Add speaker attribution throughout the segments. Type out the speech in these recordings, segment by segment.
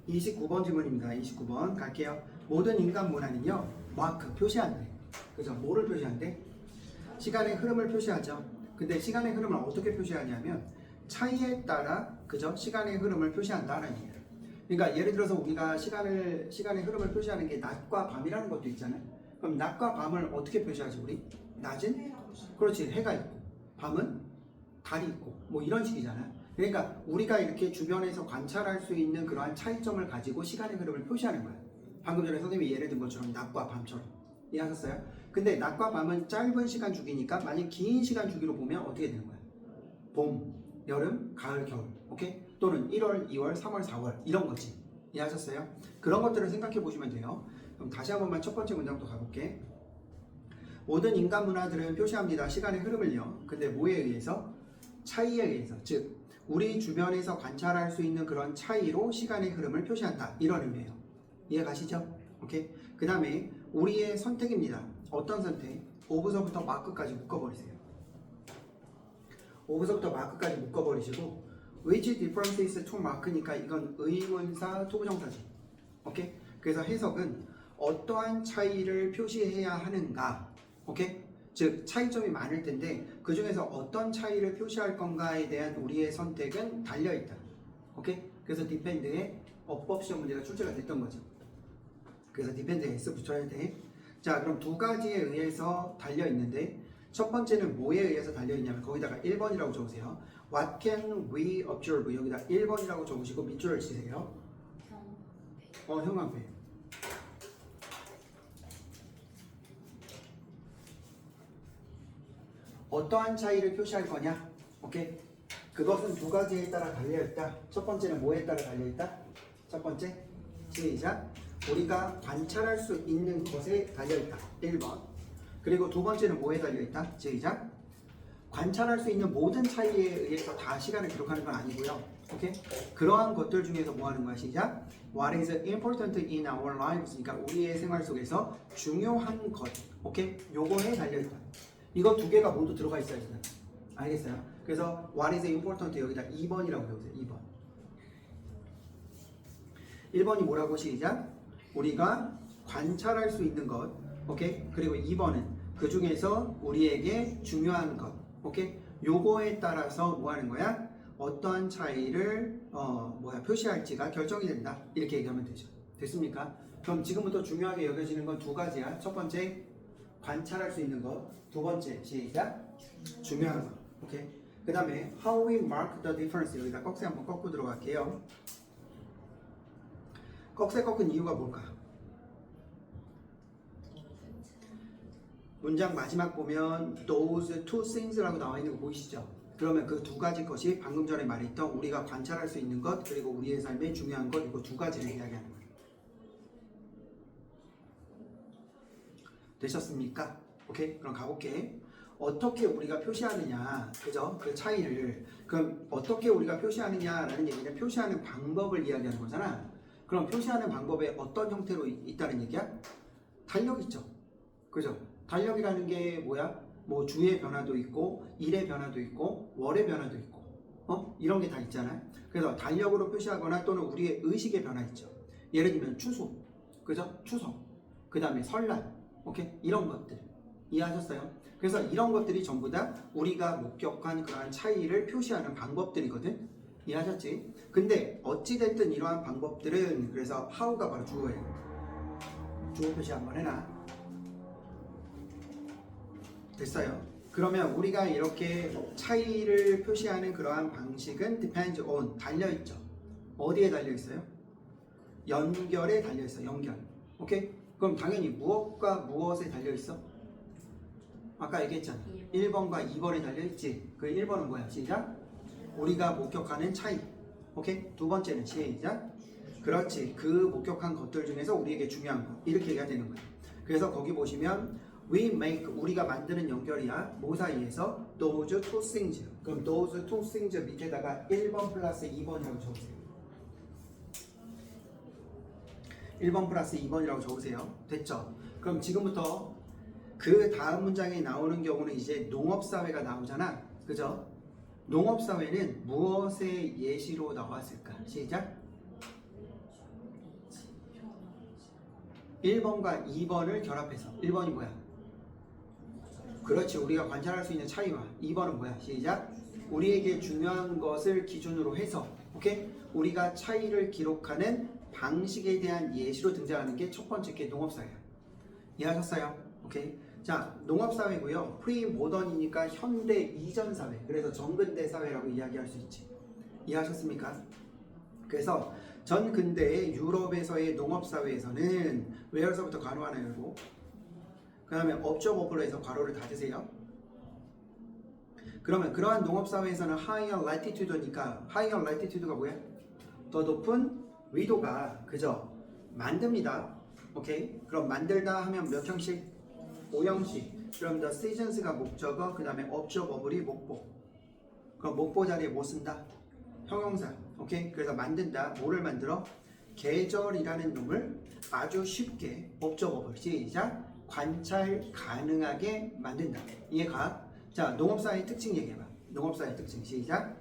Speaker 1: 29번 질문입니다. 29번 갈게요. 모든 인간 문화는요, 마크 표시한대. 그죠? 뭐를 표시한대? 시간의 흐름을 표시하죠. 근데 시간의 흐름을 어떻게 표시하냐면 차이에 따라 그죠? 시간의 흐름을 표시한다는 얘기예요. 그러니까 예를 들어서 우리가 시간의 흐름을 표시하는 게 낮과 밤이라는 것도 있잖아요. 그럼 낮과 밤을 어떻게 표시하지 우리? 낮은? 그렇지, 해가 있고 밤은 달이 있고 뭐 이런 식이잖아요. 그러니까 우리가 이렇게 주변에서 관찰할 수 있는 그러한 차이점을 가지고 시간의 흐름을 표시하는 거예요. 방금 전에 선생님이 예를 든 것처럼 낮과 밤처럼 이해하셨어요? 근데 낮과 밤은 짧은 시간 주기니까 만약 긴 시간 주기로 보면 어떻게 되는 거야? 봄, 여름, 가을, 겨울, 오케이? 또는 1월, 2월, 3월, 4월 이런 거지. 이해하셨어요? 그런 것들을 생각해 보시면 돼요. 그럼 다시 한 번만 첫 번째 문장부터 가볼게. 모든 인간 문화들은 표시합니다. 시간의 흐름을요. 근데 뭐에 의해서? 차이에 의해서. 즉 우리 주변에서 관찰할 수 있는 그런 차이로 시간의 흐름을 표시한다. 이런 의미예요. 이해 가시죠? 오케이? 그 다음에 우리의 선택입니다. 어떤 선택? 오브서부터 마크까지 묶어버리세요. 오브서부터 마크까지 묶어버리시고 which differences to mark니까 이건 의문사 투부정사지. 오케이? 그래서 해석은 어떠한 차이를 표시해야 하는가. 오케이? 즉 차이점이 많을 텐데 그 중에서 어떤 차이를 표시할 건가에 대한 우리의 선택은 달려있다. 오케이? 그래서 depend에 어법 시험 문제가 출제가 됐던 거죠. 그래서 depend에 s 붙여야 돼. 자, 그럼 두 가지에 의해서 달려있는데 첫 번째는 뭐에 의해서 달려있냐면 거기다가 1번이라고 적으세요. What can we observe? 여기다 1번이라고 적으시고 밑줄을 치세요. 형광펜. 어떠한 차이를 표시할 거냐? 오케이? 그것은 두 가지에 따라 달려있다. 첫 번째는 뭐에 따라 달려있다? 첫 번째, 시작. 우리가 관찰할 수 있는 것에 달려있다. 1번. 그리고 두 번째는 뭐에 달려있다? 시작. 관찰할 수 있는 모든 차이에 의해서 다 시간을 기록하는 건 아니고요. 오케이? 그러한 것들 중에서 뭐 하는 거야? 시작. What is important in our lives? 그러니까 우리의 생활 속에서 중요한 것. 오케이? 요거에 달려있다. 이거 두 개가 모두 들어가 있어야 되잖아. 알겠어요? 그래서 what is important 여기다 2번이라고 적으세요. 2번. 1번이 뭐라고? 시작. 우리가 관찰할 수 있는 것. 오케이? 그리고 2번은 그 중에서 우리에게 중요한 것. 오케이? 요거에 따라서 뭐 하는 거야? 어떠한 차이를 표시할지가 결정이 된다. 이렇게 얘기하면 되죠. 됐습니까? 그럼 지금부터 중요하게 여겨지는 건 두 가지야. 첫 번째, 관찰할 수 있는 것. 두 번째, 시작. 중요한 것. 오케이? 그 다음에 how we mark the difference. 여기다 꺽쇠 한번 꺾고 들어갈게요. 꺽쇠 꺾은 이유가 뭘까? 문장 마지막 보면 those two things라고 나와 있는 거 보이시죠? 그러면 그 두 가지 것이 방금 전에 말했던 우리가 관찰할 수 있는 것 그리고 우리의 삶에 중요한 것 이거 두 가지를 이야기하는 거예요. 되셨습니까? 오케이? 그럼 가볼게. 어떻게 우리가 표시하느냐, 그죠? 그 차이를. 그럼 어떻게 우리가 표시하느냐라는 얘기는 표시하는 방법을 이야기하는 거잖아. 그럼 표시하는 방법에 어떤 형태로 있다는 얘기야? 달력 있죠? 그죠? 달력이라는 게 뭐야? 뭐 주의 변화도 있고 일의 변화도 있고 월의 변화도 있고 이런 게 다 있잖아요. 그래서 달력으로 표시하거나 또는 우리의 의식의 변화 있죠. 예를 들면 추수, 그죠? 추석, 그 다음에 설날, 오케이? 이런 것들 이해하셨어요? 그래서 이런 것들이 전부 다 우리가 목격한 그러한 차이를 표시하는 방법들이거든. 이해하셨지? 근데 어찌됐든 이러한 방법들은 그래서 how가 바로 주어예요. 주어 표시 한번 해놔. 됐어요. 그러면 우리가 이렇게 차이를 표시하는 그러한 방식은 depends on 달려있죠. 어디에 달려있어요? 연결에 달려있어. 연결. 오케이? 그럼 당연히 무엇과 무엇에 달려있어? 아까 얘기했잖아. 1번과 2번에 달려있지. 그 1번은 뭐야? 시작. 우리가 목격하는 차이. 오케이? 두 번째는 시작. 그렇지. 그 목격한 것들 중에서 우리에게 중요한 것. 이렇게 얘기가 되는 거야. 그래서 거기 보시면 we make 우리가 만드는 연결이야. 뭐 사이에서? those two things. 그럼 those two things 밑에다가 1번 플러스 2번이라고 적으세요. 1번 플러스 2번이라고 적으세요. 됐죠? 그럼 지금부터 그 다음 문장에 나오는 경우는 이제 농업사회가 나오잖아. 그죠? 농업사회는 무엇의 예시로 나왔을까? 시작. 1번과 2번을 결합해서 1번이 뭐야? 그렇지. 우리가 관찰할 수 있는 차이와 2번은 뭐야? 시작. 우리에게 중요한 것을 기준으로 해서 오케이? 우리가 차이를 기록하는 방식에 대한 예시로 등장하는 게 첫 번째 게 농업사회야. 이해하셨어요? 오케이? 자, 농업사회고요. 프리모던이니까 현대 이전 사회. 그래서 전근대 사회라고 이야기할 수 있지. 이해하셨습니까? 그래서 전근대의 유럽에서의 농업사회에서는 웨어서부터 괄호 하나 열고 그 다음에 업적 어플로 해서 괄호를 닫으세요. 그러면 그러한 농업사회에서는 higher latitude니까 higher latitude가 뭐야? 더 높은 위도가 그죠? 만듭니다. 오케이? 그럼 만들다 하면 몇 형식? 5형식. 그럼 the seasons가 목적어 그 다음에 업적 어플이 목보. 그럼 목보 자리에 뭐 쓴다? 형용사. 오케이? 그래서 만든다. 뭐를 만들어? 계절이라는 놈을 아주 쉽게 업적 어플 시작 관찰 가능하게 만든다. 이해가? 자, 농업사회의 특징 얘기해봐. 농업사회의 특징 시작.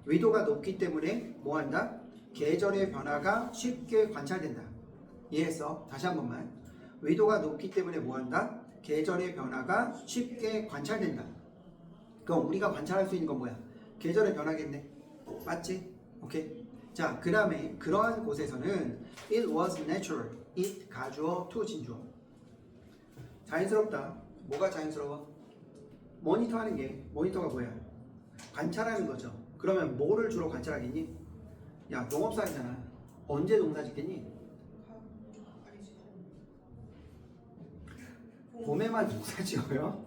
Speaker 1: 위도가 높기 때문에 뭐한다? 계절의 변화가 쉽게 관찰된다. 이해했어? 다시 한 번만. 위도가 높기 때문에 뭐한다? 계절의 변화가 쉽게 관찰된다. 그럼 우리가 관찰할 수 있는 건 뭐야? 계절의 변화겠네. 맞지? 오케이. 자, 그 다음에 그러한 곳에서는 it was natural. it 가주어 to 진주어. 자연스럽다. 뭐가 자연스러워? 모니터하는 게 모니터가 뭐야? 관찰하는 거죠. 그러면 뭐를 주로 관찰하겠니? 야, 농업사회잖아. 언제 농사 짓겠니? 봄에만 농사 지어요?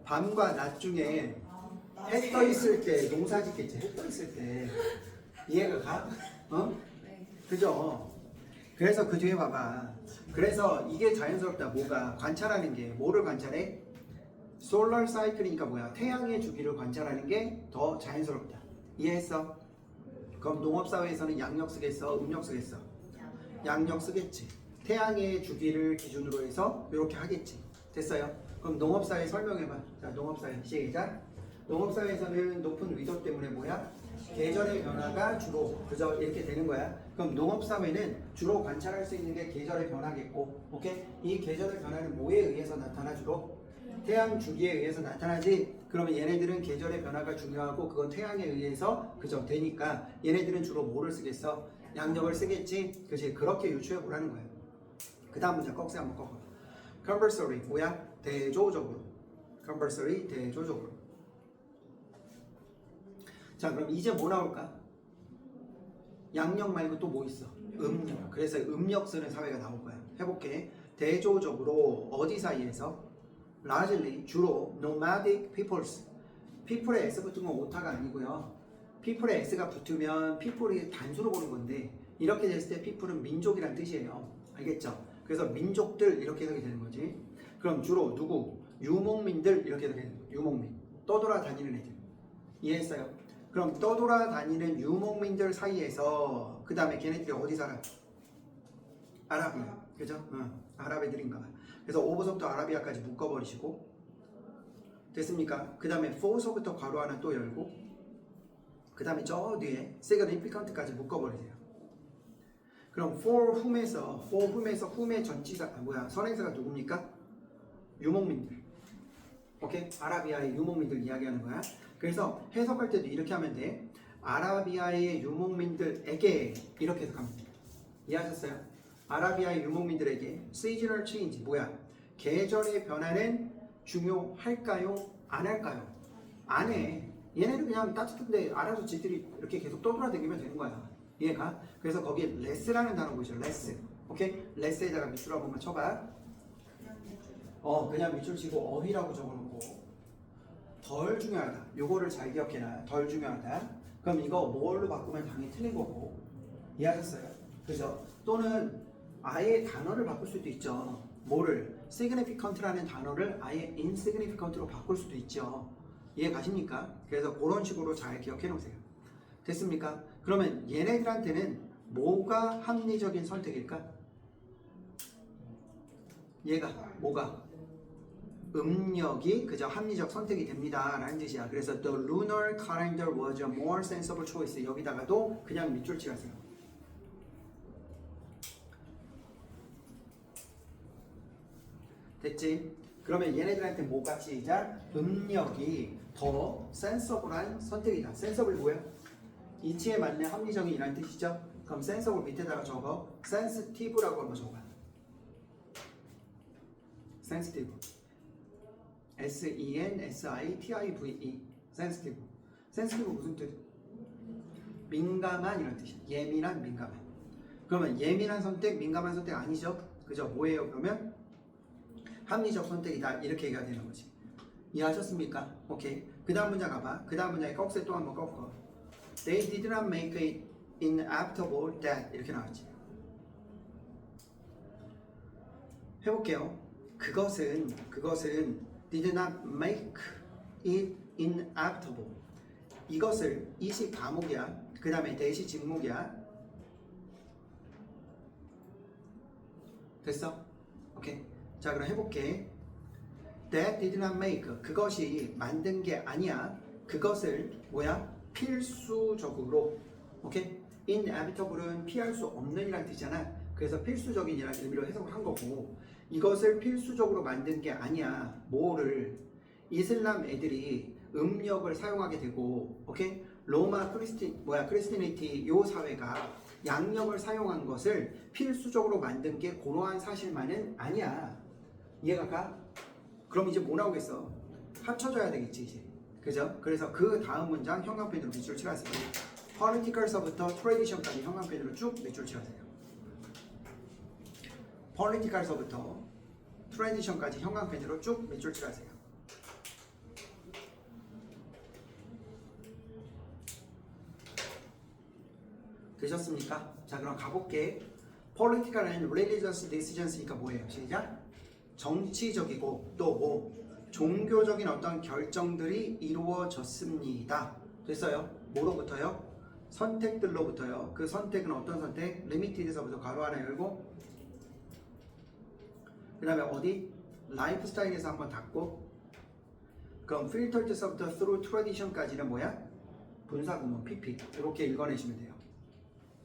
Speaker 1: 밤과 낮 중에 해 떠 있을 때 농사 짓겠지. 해 떠 있을 때. 이해가 가? 어? 그죠? 그래서 그 뒤에 봐봐. 그래서 이게 자연스럽다. 뭐가? 관찰하는 게 뭐를 관찰해? 솔라 사이클이니까 뭐야? 태양의 주기를 관찰하는 게 더 자연스럽다. 이해했어? 그럼 농업사회에서는 양력 쓰겠어? 음력 쓰겠어? 양력 쓰겠지. 태양의 주기를 기준으로 해서 이렇게 하겠지. 됐어요? 그럼 농업사회 설명해봐. 자, 농업사회 시작. 농업사회에서는 높은 위도 때문에 뭐야? 계절의 변화가 주로 그저 이렇게 되는 거야. 그럼 농업사회는 주로 관찰할 수 있는 게 계절의 변화겠고, 오케이? 이 계절의 변화는 뭐에 의해서 나타나 주로? 태양 주기에 의해서 나타나지. 그러면 얘네들은 계절의 변화가 중요하고 그건 태양에 의해서 그저 되니까 얘네들은 주로 뭐를 쓰겠어? 양력을 쓰겠지. 그치? 그렇게 유추해 보라는 거야. 그 다음 문제 꺽쇠 한번 꺾어. compulsory 뭐야? 대조적으로. compulsory 대조적으로. 자, 그럼 이제 뭐 나올까? 양력 말고 또 뭐 있어? 음력. 그래서 음력 쓰는 사회가 나올 거야. 해볼게. 대조적으로 어디 사이에서? largely 주로 nomadic peoples. people에 s 붙으면 오타가 아니고요. people에 s가 붙으면 people이 단수로 보는 건데 이렇게 됐을 때 people은 민족이란 뜻이에요. 알겠죠? 그래서 민족들 이렇게 해석이 되는 거지. 그럼 주로 누구? 유목민들 이렇게 해석이 되는 거예요. 유목민. 떠돌아다니는 애들. 이해했어요? 그럼 떠돌아다니는 유목민들 사이에서 그 다음에 걔네들이 어디 살아? 아라비아. 그죠? 아랍 애들인가 봐. 그래서 오버서부터 아라비아까지 묶어버리시고 됐습니까? 그 다음에 for서부터 괄호 하나 또 열고 그 다음에 저 뒤에 significant까지 묶어버리세요. 그럼 for whom에서 whom의 전치사 선행사가 누굽니까? 유목민들. 오케이? 아라비아의 유목민들 이야기하는 거야. 그래서 해석할 때도 이렇게 하면 돼. 아라비아의 유목민들에게 이렇게 해석하면 돼. 이해하셨어요? 아라비아의 유목민들에게 seasonal change 뭐야? 계절의 변화는 중요할까요? 안 할까요? 안 해. 얘네는 그냥 따뜻한데 알아서 지들이 이렇게 계속 떠돌아다니면 되는 거야. 이해가? 그래서 거기에 less라는 단어 보이죠? less. 오케이? less에다가 밑줄 한 번만 쳐봐. 그냥 밑줄 치고 어휘라고 적어놓고 덜 중요하다. 요거를 잘 기억해놔. 덜 중요하다. 그럼 이거 뭘로 바꾸면 당연히 틀린 거고. 이해하셨어요? 그죠? 또는 아예 단어를 바꿀 수도 있죠. 뭐를? significant라는 단어를 아예 insignificant로 바꿀 수도 있죠. 이해 가십니까? 그래서 그런 식으로 잘 기억해 놓으세요. 됐습니까? 그러면 얘네들한테는 뭐가 합리적인 선택일까? 얘가 뭐가? 음력이 그저 합리적 선택이 됩니다 라는 뜻이야. 그래서 the lunar calendar was a more sensible choice. 여기다가도 그냥 밑줄 치하세요. 됐지? 그러면 얘네들한테 뭐가 시작? 음력이 더 센서블한 선택이다. 센서블 뭐야? 이치에 맞는 합리적인이라는 뜻이죠? 그럼 센서블 밑에다가 적어. sensitive라고 한번 적어봐. sensitive. S-E-N-S-I-T-I-V-E. sensitive. sensitive 무슨 뜻? 민감한 이런 뜻이야. 예민한, 민감한. 그러면 예민한 선택, 민감한 선택 아니죠? 그죠? 뭐예요? 그러면 합리적 선택이다. 이렇게 얘기가 되는 거지. 이해하셨습니까? 오케이. 그 다음 문장 가봐. 그 다음 문장에 꺽쇠 또 한번 꺾어. They did not make it inevitable that 이렇게 나왔지. 해볼게요. 그것은 did not make it inevitable. 이것을 이시 과목이야. 그 다음에 대시 직목이야. 됐어? 오케이. 자, 그럼 해볼게. That did not make. 그것이 만든 게 아니야. 그것을 뭐야? 필수적으로. 오케이? inevitable은 피할 수 없는 이란 뜻이잖아. 그래서 필수적인이라는 의미로 해석을 한 거고, 이것을 필수적으로 만든 게 아니야. 뭐를? 이슬람 애들이 음력을 사용하게 되고, 오케이? 로마 크리스티니티 요 사회가 양력을 사용한 것을 필수적으로 만든 게 고러한 사실만은 아니야. 이해가 가? 그럼 이제 뭐 나오겠어? 합쳐져야 되겠지 이제. 그죠? 그래서 그 다음 문장 형광펜으로 밑줄 칠하세요. political서부터 tradition까지 형광펜으로 쭉 밑줄 칠하세요. political서부터 tradition까지 형광펜으로 쭉 밑줄 칠하세요. 되셨습니까? 자, 그럼 가볼게. political and religious decisions니까 뭐예요? 시작. 정치적이고 또 뭐? 종교적인 어떤 결정들이 이루어졌습니다. 됐어요? 뭐로부터요? 선택들로부터요. 그 선택은 어떤 선택? limited에서부터 가로 하나 열고, 그 다음에 어디? 라이프스타일에서 한번 닫고, 그럼 filtered서부터 through tradition까지는 뭐야? 분사구문 PP 이렇게 읽어내시면 돼요.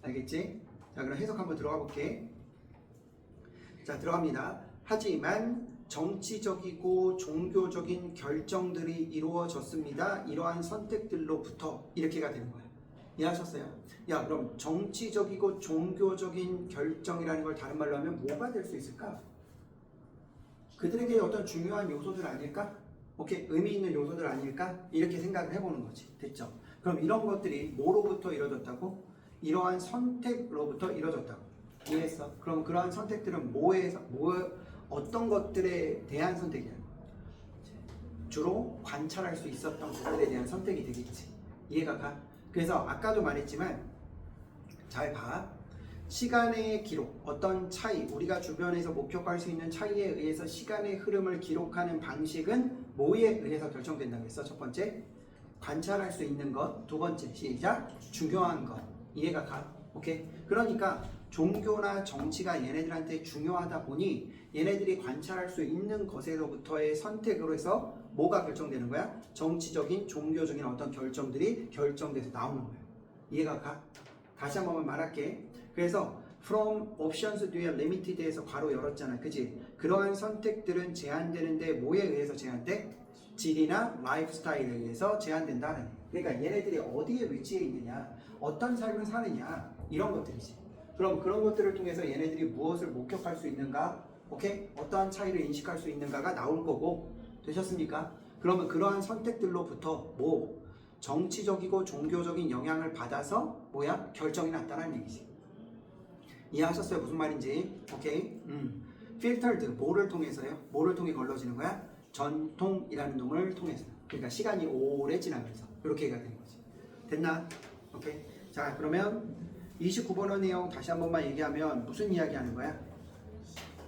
Speaker 1: 알겠지? 자, 그럼 해석 한번 들어가 볼게. 자, 들어갑니다. 하지만 정치적이고 종교적인 결정들이 이루어졌습니다. 이러한 선택들로부터 이렇게가 되는 거야. 이해하셨어요? 야, 그럼 정치적이고 종교적인 결정이라는 걸 다른 말로 하면 뭐가 될 수 있을까? 그들에게 어떤 중요한 요소들 아닐까? 오케이, 의미 있는 요소들 아닐까? 이렇게 생각을 해보는 거지. 됐죠? 그럼 이런 것들이 뭐로부터 이루어졌다고? 이러한 선택로부터 이루어졌다고. 이해했어? 그럼 그러한 선택들은 어떤 것들에 대한 선택이야? 주로 관찰할 수 있었던 것들에 대한 선택이 되겠지. 이해가 가? 그래서 아까도 말했지만 잘 봐. 시간의 기록, 어떤 차이, 우리가 주변에서 목격할 수 있는 차이에 의해서 시간의 흐름을 기록하는 방식은 뭐에 의해서 결정된다고 했어? 첫 번째, 관찰할 수 있는 것. 두 번째, 시작, 중요한 것. 이해가 가? 오케이? 그러니까 종교나 정치가 얘네들한테 중요하다 보니 얘네들이 관찰할 수 있는 것에서부터의 선택으로 해서 뭐가 결정되는 거야? 정치적인, 종교적인 어떤 결정들이 결정돼서 나오는 거야. 이해가 가? 다시 한 번만 말할게. 그래서 from options to limited에서 괄호 열었잖아. 그지? 그러한 선택들은 제한되는데 뭐에 의해서 제한돼? 질이나 라이프 스타일에 의해서 제한된다는. 그러니까 얘네들이 어디에 위치해 있느냐, 어떤 삶을 사느냐, 이런 것들이지. 그럼 그런 것들을 통해서 얘네들이 무엇을 목격할 수 있는가, 오케이? 어떠한 차이를 인식할 수 있는가가 나올 거고. 되셨습니까? 그러면 그러한 선택들로부터 뭐 정치적이고 종교적인 영향을 받아서 뭐야? 결정이 났다는 얘기지. 이해하셨어요? 무슨 말인지? 오케이? filtered, 뭐를 통해서요? 뭐를 통해 걸러지는 거야? 전통이라는 놈을 통해서. 그러니까 시간이 오래 지나면서 이렇게 얘기가 되는 거지. 됐나? 오케이? 자, 그러면 29번의 내용 다시 한 번만 얘기하면 무슨 이야기 하는 거야?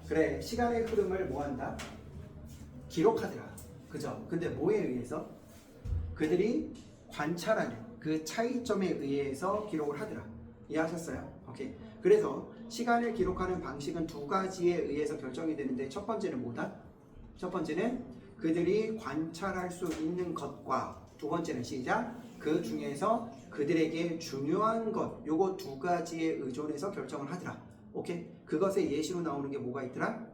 Speaker 1: 그래, 시간의 흐름을 뭐 한다? 기록하더라. 그죠? 근데 뭐에 의해서? 그들이 관찰하는 그 차이점에 의해서 기록을 하더라. 이해하셨어요? 오케이. 그래서 시간을 기록하는 방식은 두 가지에 의해서 결정이 되는데, 첫 번째는 뭐다? 첫 번째는 그들이 관찰할 수 있는 것과, 두 번째는 시작, 그 중에서 그들에게 중요한 것, 요거 두 가지에 의존해서 결정을 하더라. 오케이? 그것의 예시로 나오는 게 뭐가 있더라?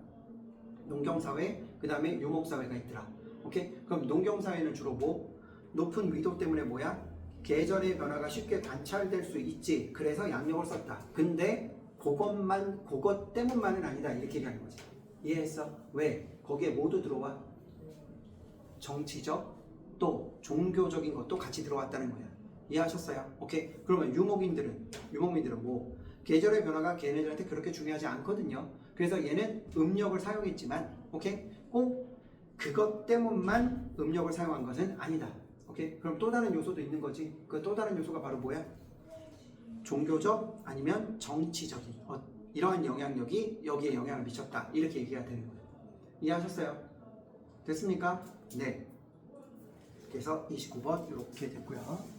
Speaker 1: 농경사회, 그 다음에 유목사회가 있더라. 오케이? 그럼 농경사회는 주로 뭐? 높은 위도 때문에 뭐야? 계절의 변화가 쉽게 관찰될 수 있지. 그래서 양력을 썼다. 근데 그것 때문만은 아니다. 이렇게 얘기하는 거지. 이해했어? 왜? 거기에 모두 들어와. 정치적 또 종교적인 것도 같이 들어왔다는 거야. 이해하셨어요? 오케이. 그러면 유목민들은 뭐 계절의 변화가 걔네들한테 그렇게 중요하지 않거든요. 그래서 얘는 음력을 사용했지만, 오케이. 꼭 그것 때문만 음력을 사용한 것은 아니다. 오케이. 그럼 또 다른 요소도 있는 거지. 그 또 다른 요소가 바로 뭐야? 종교적 아니면 정치적인 이러한 영향력이 여기에 영향을 미쳤다. 이렇게 얘기가 되는 거예요. 이해하셨어요? 됐습니까? 네. 그래서 29번 이렇게 됐고요.